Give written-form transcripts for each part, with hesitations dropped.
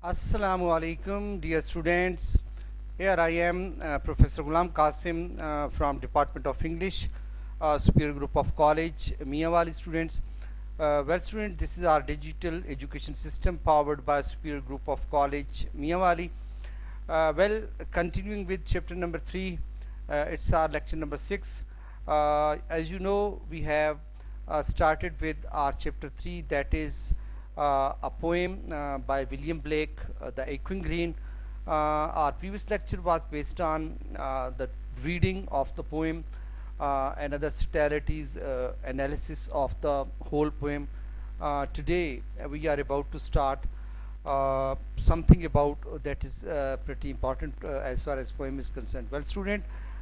Assalamu alaikum, dear students. Here I am, Professor Ghulam Qasim from Department of English, Superior Group of College, Miyawali students. Students, this is our digital education system powered by Superior Group of College, Miyawali. Continuing with chapter number 3, it's our lecture number 6. As you know, we have started with our chapter 3, that is a poem by William Blake, The Aching Green. Our previous lecture was based on the reading of the poem and other subtleties, analysis of the whole poem. Today we are about to start something about that is pretty important as far as poem is concerned. Well, student,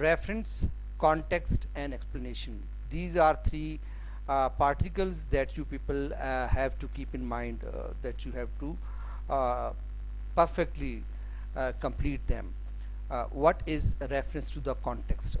reference, context and explanation, these are three particles that you people have to keep in mind, that you have to perfectly complete them. What is a reference to the context?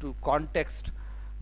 to context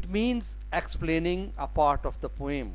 It means explaining a part of the poem.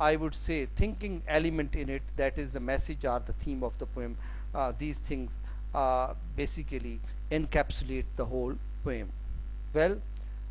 I would say thinking element in it, that is the message or the theme of the poem. These things basically encapsulate the whole poem. Well,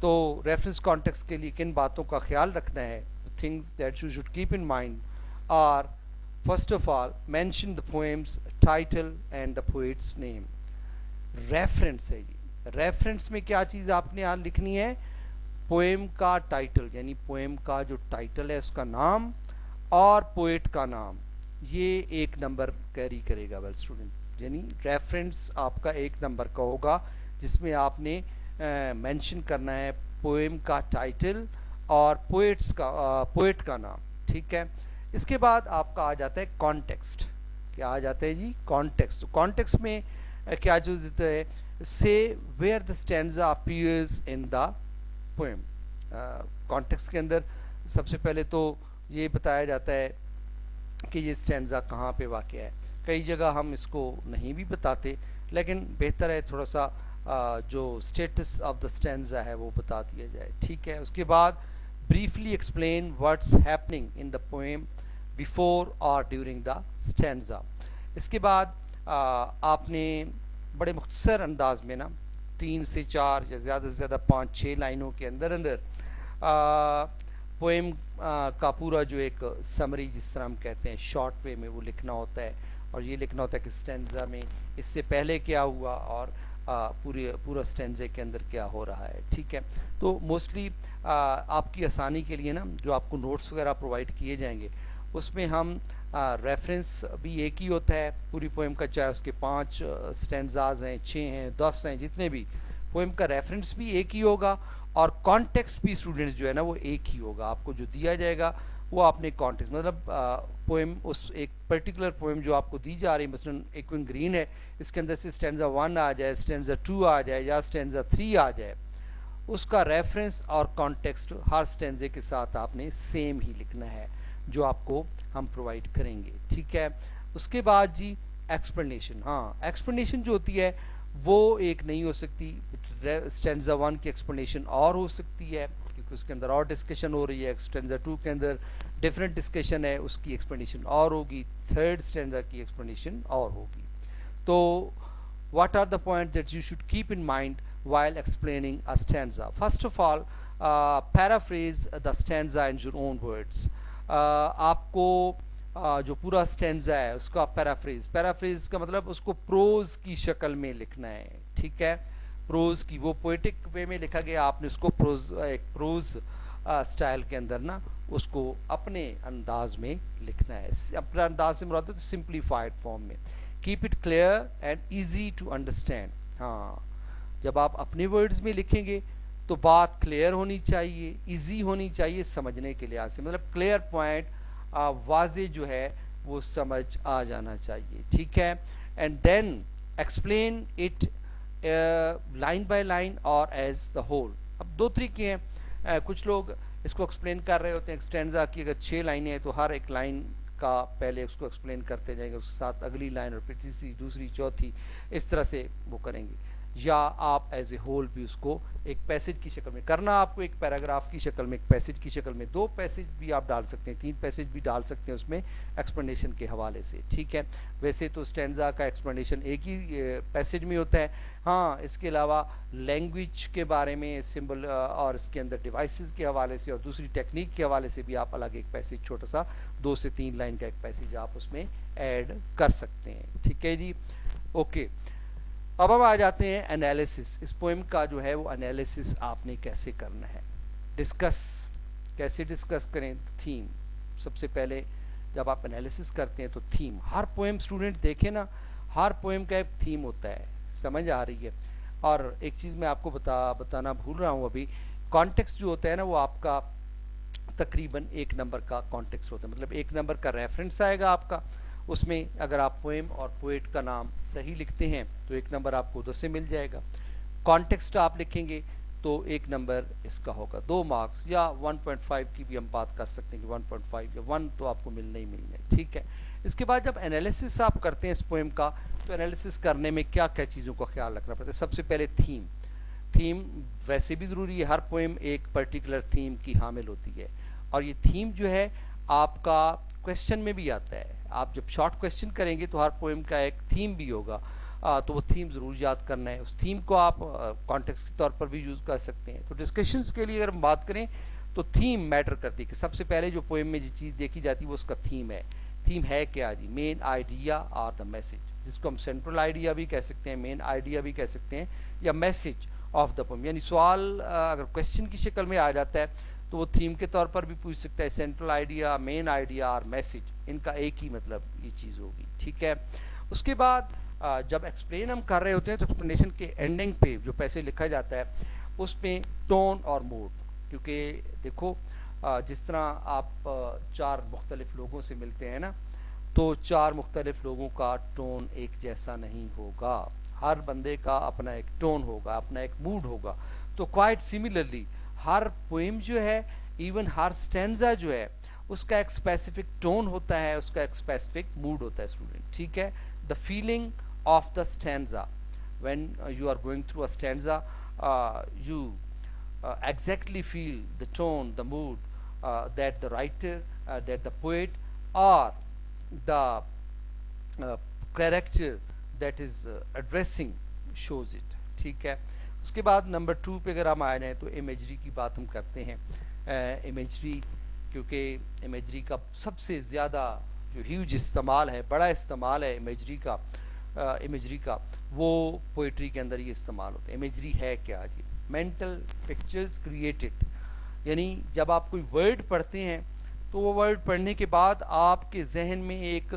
تو reference context کے لیے کن باتوں کا خیال رکھنا ہے؟ Things that you should keep in mind are first of all mention the poem's title and the poet's name. Reference ہے جی. ریفرنس میں کیا چیز آپ نے یہاں لکھنی ہے؟ پوئم کا ٹائٹل، یعنی پوئم کا جو ٹائٹل ہے اس کا نام اور پوئٹ کا نام، یہ 1 نمبر کیری کرے گا ویل اسٹوڈنٹ. یعنی ریفرنس آپ کا 1 نمبر کا ہوگا جس میں آپ نے مینشن کرنا ہے پوئم کا ٹائٹل اور پوئٹ کا نام. ٹھیک ہے. اس کے بعد آپ کا آ جاتا ہے کانٹیکسٹ. کیا آ جاتا ہے جی؟ کانٹیکسٹ. کانٹیکسٹ میں کیا جو دیتا ہے؟ سے where the stanza appears in the poem. Context کے اندر سب سے پہلے تو یہ بتایا جاتا ہے کہ یہ اسٹینزا کہاں پہ واقع ہے. کئی جگہ ہم اس کو نہیں بھی بتاتے، لیکن بہتر ہے تھوڑا سا جو اسٹیٹس آف دا اسٹینزا ہے وہ بتا دیا جائے. ٹھیک ہے. اس کے بعد briefly explain what's happening in the poem before or during the stanza. اس کے بعد آپ نے بڑے مختصر انداز میں نا 3 سے 4 یا زیادہ سے زیادہ 5-6 لائنوں کے اندر پوئم کا پورا جو ایک سمری جس طرح ہم کہتے ہیں شارٹ وے میں وہ لکھنا ہوتا ہے، اور یہ لکھنا ہوتا ہے کہ اسٹینزا میں اس سے پہلے کیا ہوا اور پورا اسٹینزے کے اندر کیا ہو رہا ہے. ٹھیک ہے. تو موسٹلی آپ کی آسانی کے لیے نا جو آپ کو نوٹس وغیرہ پرووائڈ کیے جائیں گے اس میں ہم ریفرنس بھی ایک ہی ہوتا ہے پوری پوئم کا، چاہے اس کے 5 اسٹینزاز ہیں، 6 ہیں، 10 ہیں، جتنے بھی پوئم کا ریفرنس بھی ایک ہی ہوگا، اور کانٹیکسٹ بھی اسٹوڈنٹس جو ہے نا وہ ایک ہی ہوگا. آپ کو جو دیا جائے گا وہ آپ نے کانٹیکسٹ مطلب پوئم اس ایک پرٹیکولر پوئم جو آپ کو دی جا رہی ہے، مثلاً ایکوین گرین ہے، اس کے اندر سے اسٹینزا 1 آ جائے، اسٹینزا 2 آ جائے یا اسٹینزا 3 آ جائے، اس کا ریفرنس اور کانٹیکسٹ ہر اسٹینزے کے ساتھ آپ نے سیم ہی لکھنا ہے جو آپ کو ہم پرووائڈ کریں گے. ٹھیک ہے. اس کے بعد جی ایکسپلینیشن. ہاں ایکسپلینیشن جو ہوتی ہے وہ ایک نہیں ہو سکتی. اسٹینزا 1 کی ایکسپلینیشن اور ہو سکتی ہے کیونکہ اس کے اندر اور ڈسکشن ہو رہی ہے. اسٹینزا 2 کے اندر ڈفرینٹ ڈسکشن ہے، اس کی ایکسپلینیشن اور ہوگی. 3rd اسٹینزا کی ایکسپلینیشن اور ہوگی. تو what are the points that you should keep in mind while explaining a stanza? First of all, paraphrase the stanza in your own words. آپ کو جو پورا اسٹینزا ہے اس کا پیرافریز کا مطلب اس کو پروز کی شکل میں لکھنا ہے. ٹھیک ہے. پروز کی وہ پوئٹک وے میں لکھا گیا، آپ نے اس کو پروز اسٹائل کے اندر نا اس کو اپنے انداز میں لکھنا ہے. اپنا انداز سے مراد ہے سمپلیفائڈ فارم میں. Keep it clear and easy to understand. ہاں جب آپ اپنے ورڈز میں لکھیں گے تو بات کلیئر ہونی چاہیے، ایزی ہونی چاہیے سمجھنے کے لحاظ سے، مطلب کلیئر پوائنٹ واضح جو ہے وہ سمجھ آ جانا چاہیے. ٹھیک ہے. And then explain it line by line اور ایز دا ہول. اب 2 طریقے ہیں. کچھ لوگ اس کو ایکسپلین کر رہے ہوتے ہیں اسٹینزا کی اگر 6 لائنیں ہیں تو ہر ایک لائن کا پہلے اس کو ایکسپلین کرتے جائیں گے، اس کے ساتھ اگلی لائن اور پھر تیسری، دوسری، چوتھی، اس طرح سے وہ کریں گے. یا آپ ایز اے ہول بھی اس کو ایک پیسج کی شکل میں کرنا، آپ کو ایک پیراگراف کی شکل میں، ایک پیسج کی شکل میں، 2 پیسج بھی آپ ڈال سکتے ہیں، 3 پیسج بھی ڈال سکتے ہیں اس میں ایکسپلینیشن کے حوالے سے. ٹھیک ہے. ویسے تو اسٹینزا کا ایکسپلینیشن ایک ہی پیسج میں ہوتا ہے. ہاں اس کے علاوہ لینگویج کے بارے میں، سمبل اور اس کے اندر ڈیوائسز کے حوالے سے اور دوسری ٹیکنیک کے حوالے سے بھی آپ الگ ایک پیسج چھوٹا سا 2 سے 3 لائن کا ایک پیسج آپ اس میں ایڈ کر سکتے ہیں. ٹھیک ہے جی. اوکے. اب ہم آ جاتے ہیں انالیسس. اس پوئم کا جو ہے وہ انالیسس آپ نے کیسے کرنا ہے. ڈسکس کیسے ڈسکس کریں؟ تھیم. سب سے پہلے جب آپ انالیسس کرتے ہیں تو تھیم، ہر پوئم اسٹوڈنٹ دیکھیں نا، ہر پوئم کا ایک تھیم ہوتا ہے. سمجھ آ رہی ہے؟ اور ایک چیز میں آپ کو بتانا بھول رہا ہوں ابھی، کانٹیکسٹ جو ہوتا ہے نا وہ آپ کا تقریباً 1 نمبر کا کانٹیکسٹ ہوتا ہے، مطلب 1 نمبر کا ریفرنس آئے گا آپ کا. اس میں اگر آپ پوئم اور پوئٹ کا نام صحیح لکھتے ہیں تو 1 نمبر آپ کو ادھر سے مل جائے گا. کانٹیکسٹ آپ لکھیں گے تو 1 نمبر اس کا ہوگا. 2 مارکس یا 1.5 کی بھی ہم بات کر سکتے ہیں کہ 1.5 یا 1 تو آپ کو ملنا ہی ملنا ہے. ٹھیک ہے. اس کے بعد جب انالیسس آپ کرتے ہیں اس پوئم کا تو انالیسس کرنے میں کیا کیا چیزوں کا خیال رکھنا پڑتا ہے؟ سب سے پہلے تھیم ویسے بھی ضروری ہے. ہر پوئم ایک پرٹیکولر تھیم کی حامل ہوتی ہے، اور یہ تھیم جو ہے آپ کا کویسچن میں بھی آتا ہے. آپ جب شارٹ کویسچن کریں گے تو ہر پوئم کا ایک تھیم بھی ہوگا. تو وہ تھیم ضرور یاد کرنا ہے. اس تھیم کو آپ کانٹیکسٹ کے طور پر بھی یوز کر سکتے ہیں. تو ڈسکشنس کے لیے اگر ہم بات کریں تو تھیم میٹر کرتی ہے کہ سب سے پہلے جو پوئم میں جو چیز دیکھی جاتی ہے وہ اس کا تھیم ہے. تھیم ہے کیا جی؟ مین آئیڈیا اور دا میسج, جس کو ہم سینٹرل آئیڈیا بھی کہہ سکتے ہیں, مین آئیڈیا بھی کہہ سکتے ہیں, یا میسج آف دا پوئم. یعنی سوال اگر کوشچن کی شکل میں آ جاتا ہے تو وہ تھیم کے طور پر بھی پوچھ سکتا ہے. سینٹرل آئیڈیا, مین آئیڈیا اور میسج, ان کا ایک ہی مطلب یہ چیز ہوگی. ٹھیک ہے. اس کے بعد جب ایکسپلین ہم کر رہے ہوتے ہیں تو ایکسپلینیشن کے اینڈنگ پہ جو پیسے لکھا جاتا ہے اس میں ٹون اور موڈ, کیونکہ دیکھو جس طرح آپ چار مختلف لوگوں سے ملتے ہیں نا, تو چار مختلف لوگوں کا ٹون ایک جیسا نہیں ہوگا. ہر بندے کا اپنا ایک ٹون ہوگا, اپنا ایک موڈ ہوگا. تو کوائٹ سملرلی ہر پوئم جو ہے, ایون ہر سٹینزا جو ہے, اس کا ایک اسپیسیفک ٹون ہوتا ہے, اس کا ایک اسپیسیفک موڈ ہوتا ہے اسٹوڈنٹ. ٹھیک ہے. The feeling of the stanza when you are going through a stanza, you exactly feel the tone, the mood that the writer, that the poet or the character that is addressing shows it. ٹھیک ہے. اس کے بعد number 2 پہ اگر ہم آ جائیں تو imagery کی بات ہم کرتے ہیں. امیجری, کیونکہ امیجری کا سب سے زیادہ جو ہیوج استعمال ہے, بڑا استعمال ہے امیجری کا, وہ پوئٹری کے اندر یہ استعمال ہوتا ہے. امیجری ہے کیا جی؟ مینٹل پکچرز کریٹڈ, یعنی جب آپ کوئی ورڈ پڑھتے ہیں تو وہ ورڈ پڑھنے کے بعد آپ کے ذہن میں ایک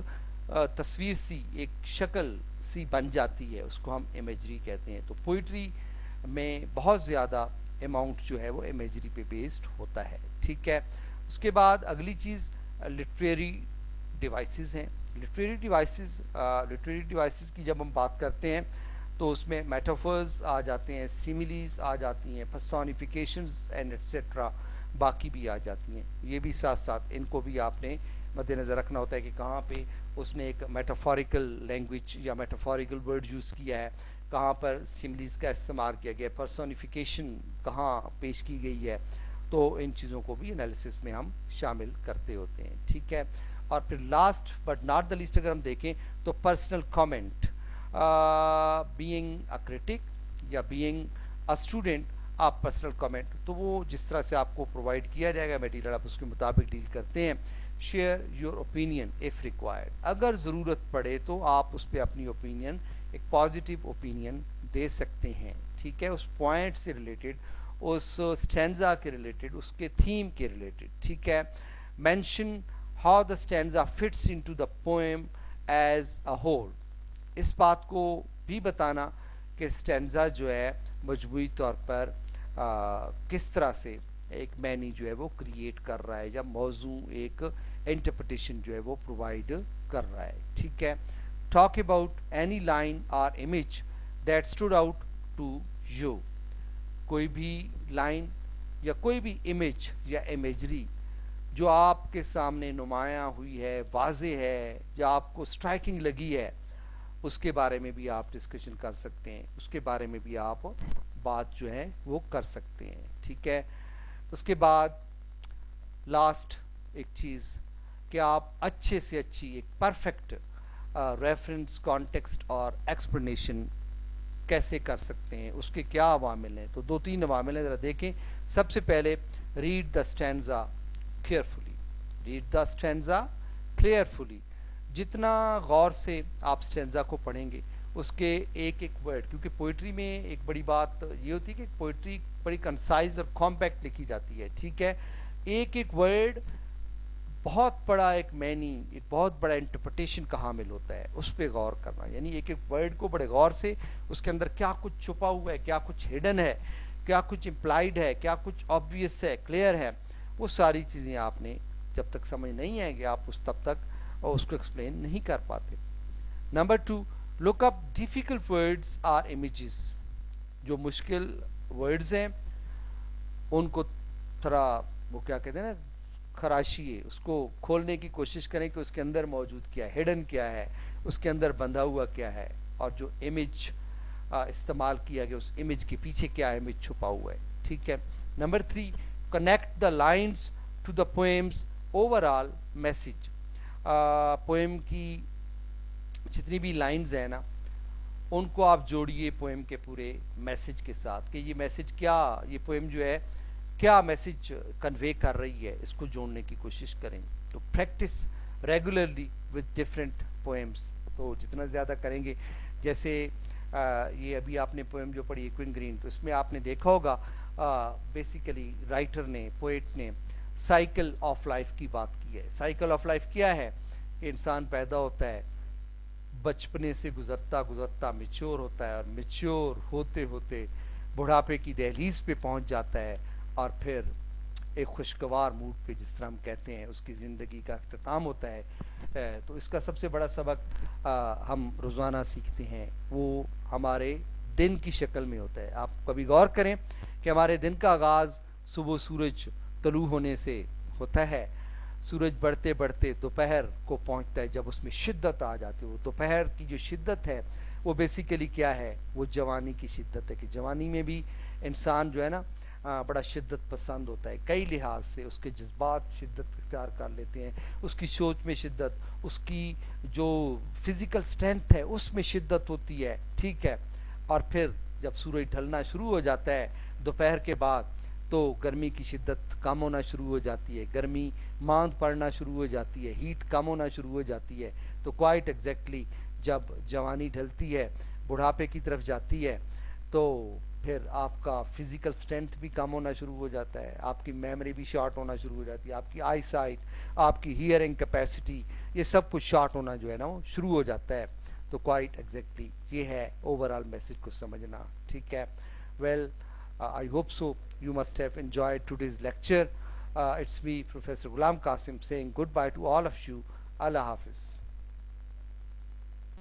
تصویر سی, ایک شکل سی بن جاتی ہے, اس کو ہم امیجری کہتے ہیں. تو پوئٹری میں بہت زیادہ اماؤنٹ جو ہے وہ امیجری پہ بیسڈ ہوتا ہے. ٹھیک ہے. اس کے بعد اگلی چیز لٹریری ڈیوائسز ہیں. لٹریری ڈیوائسز کی جب ہم بات کرتے ہیں تو اس میں میٹافرز آ جاتے ہیں, سیملیز آ جاتی ہیں, پرسونیفیکیشنز اینڈ ایٹسیٹرا باقی بھی آ جاتی ہیں. یہ بھی ساتھ ساتھ ان کو بھی آپ نے مد نظر رکھنا ہوتا ہے کہ کہاں پہ اس نے ایک میٹافوریکل لینگویج یا میٹافوریکل ورڈ یوز کیا ہے, کہاں پر سیملیز کا استعمال کیا گیا ہے, پرسونیفیکیشن کہاں پیش کی گئی ہے. تو ان چیزوں کو بھی انالیسس میں ہم شامل کرتے ہوتے ہیں. ٹھیک ہے. اور پھر last but not the least اگر ہم دیکھیں تو personal comment, being a critic یا بینگ اے اسٹوڈنٹ, آپ پرسنل کامنٹ تو وہ جس طرح سے آپ کو پرووائڈ کیا جائے گا میٹیریل, آپ اس کے مطابق ڈیل کرتے ہیں. Share your opinion if required, اگر ضرورت پڑے تو آپ اس پہ اپنی اوپینین, ایک پازیٹیو اوپینین دے سکتے ہیں. ٹھیک ہے. اس پوائنٹ سے ریلیٹڈ, اس اسٹینزا کے ریلیٹڈ, اس کے تھیم کے ریلیٹڈ. ٹھیک ہے. Mention how the stanza fits into the poem as a whole, اس بات کو بھی بتانا کہ اسٹینزا جو ہے مجموعی طور پر کس طرح سے ایک معنی جو ہے وہ کریٹ کر رہا ہے, یا موضوع ایک انٹرپریٹیشن جو ہے وہ پرووائڈ کر رہا ہے. ٹھیک ہے. ٹاک اباؤٹ اینی لائن اور image that stood out to you, کوئی بھی لائن یا کوئی بھی امیج یا امیجری جو آپ کے سامنے نمایاں ہوئی ہے, واضح ہے, یا آپ کو اسٹرائکنگ لگی ہے, اس کے بارے میں بھی آپ ڈسکشن کر سکتے ہیں, اس کے بارے میں بھی آپ بات جو ہے وہ کر سکتے ہیں. ٹھیک ہے. اس کے بعد لاسٹ ایک چیز کہ آپ اچھے سے اچھی ایک پرفیکٹ ریفرنس, کانٹیکسٹ اور ایکسپلینیشن کیسے کر سکتے ہیں, اس کے کیا عوامل ہیں. تو 2-3 عوامل ہیں, ذرا دیکھیں. سب سے پہلے read the stanza carefully, read the stanza carefully. جتنا غور سے آپ سٹینزا کو پڑھیں گے, اس کے ایک ایک ورڈ, کیونکہ پوئٹری میں ایک بڑی بات یہ ہوتی ہے کہ پوئٹری بڑی کنسائز اور کمپیکٹ لکھی جاتی ہے. ٹھیک ہے. ایک ایک ورڈ بہت بڑا ایک معنی, ایک بہت بڑا انٹرپریٹیشن کا حامل ہوتا ہے, اس پہ غور کرنا. یعنی ایک ایک ورڈ کو بڑے غور سے, اس کے اندر کیا کچھ چھپا ہوا ہے, کیا کچھ ہڈن ہے, کیا کچھ امپلائڈ ہے, کیا کچھ آبویس ہے, کلیئر ہے, وہ ساری چیزیں آپ نے جب تک سمجھ نہیں آئیں گے آپ اس تب تک اس کو ایکسپلین نہیں کر پاتے. نمبر 2, لک اپ ڈیفیکلٹ ورڈز اور امیجز. جو مشکل ورڈز ہیں ان کو تھوڑا وہ کیا کہتے ہیں نا, خراشیے, اس کو کھولنے کی کوشش کریں کہ اس کے اندر موجود کیا ہے, ہڈن کیا ہے, اس کے اندر بندھا ہوا کیا ہے, اور جو امیج استعمال کیا گیا اس امیج کے پیچھے کیا امیج چھپا ہوا ہے. ٹھیک ہے. Number 3, connect the lines to the poem's overall message. Poem کی جتنی بھی لائنز ہیں نا, ان کو آپ جوڑیے پوئم کے پورے میسج کے ساتھ کہ یہ میسج کیا، یہ پوئم جو ہے کیا میسج کنوے کر رہی ہے، اس کو جوڑنے کی کوشش کریں. تو practice regularly with different poems. تو جتنا زیادہ کریں گے، جیسے یہ ابھی آپ نے پوئم جو پڑھی ایکوئن گرین، تو اس میں آپ نے دیکھا ہوگا بیسیکلی رائٹر نے، پوئٹ نے سائیکل آف لائف کی بات کی ہے. سائیکل آف لائف کیا ہے کہ انسان پیدا ہوتا ہے، بچپنے سے گزرتا گزرتا میچور ہوتا ہے، اور میچور ہوتے ہوتے بڑھاپے کی دہلیز پہ پہنچ جاتا ہے، اور پھر ایک خوشگوار موڈ پہ، جس طرح ہم کہتے ہیں، اس کی زندگی کا اختتام ہوتا ہے. تو اس کا سب سے بڑا سبق ہم روزانہ سیکھتے ہیں، وہ ہمارے دن کی شکل میں ہوتا ہے. آپ کبھی غور کریں کہ ہمارے دن کا آغاز صبح سورج طلوع ہونے سے ہوتا ہے، سورج بڑھتے بڑھتے دوپہر کو پہنچتا ہے، جب اس میں شدت آ جاتی ہے. وہ دوپہر کی جو شدت ہے وہ بیسیکلی کیا ہے، وہ جوانی کی شدت ہے. کہ جوانی میں بھی انسان جو ہے نا بڑا شدت پسند ہوتا ہے، کئی لحاظ سے اس کے جذبات شدت اختیار کر لیتے ہیں، اس کی سوچ میں شدت، اس کی جو فزیکل اسٹرینتھ ہے اس میں شدت ہوتی ہے. ٹھیک ہے. اور پھر جب سورج ڈھلنا شروع ہو جاتا ہے دوپہر کے بعد، تو گرمی کی شدت کم ہونا شروع ہو جاتی ہے، گرمی ماند پڑنا شروع ہو جاتی ہے، ہیٹ کم ہونا شروع ہو جاتی ہے. تو کوائٹ ایگزیکٹلی جب جوانی ڈھلتی ہے، بڑھاپے کی طرف جاتی ہے، تو پھر آپ کا فزیکل اسٹرینتھ بھی کم ہونا شروع ہو جاتا ہے، آپ کی میموری بھی شارٹ ہونا شروع ہو جاتی ہے، آپ کی آئی سائٹ، آپ کی ہیئرنگ کیپیسٹی، یہ سب کچھ شارٹ ہونا جو ہے نا وہ شروع ہو جاتا ہے. تو کوائٹ ایگزیکٹلی یہ ہے اوور آل میسج کو سمجھنا. ٹھیک ہے. Well I hope so you must have enjoyed today's lecture. It's me, Professor Ghulam Qasim, saying goodbye to all of you. Allah Hafiz.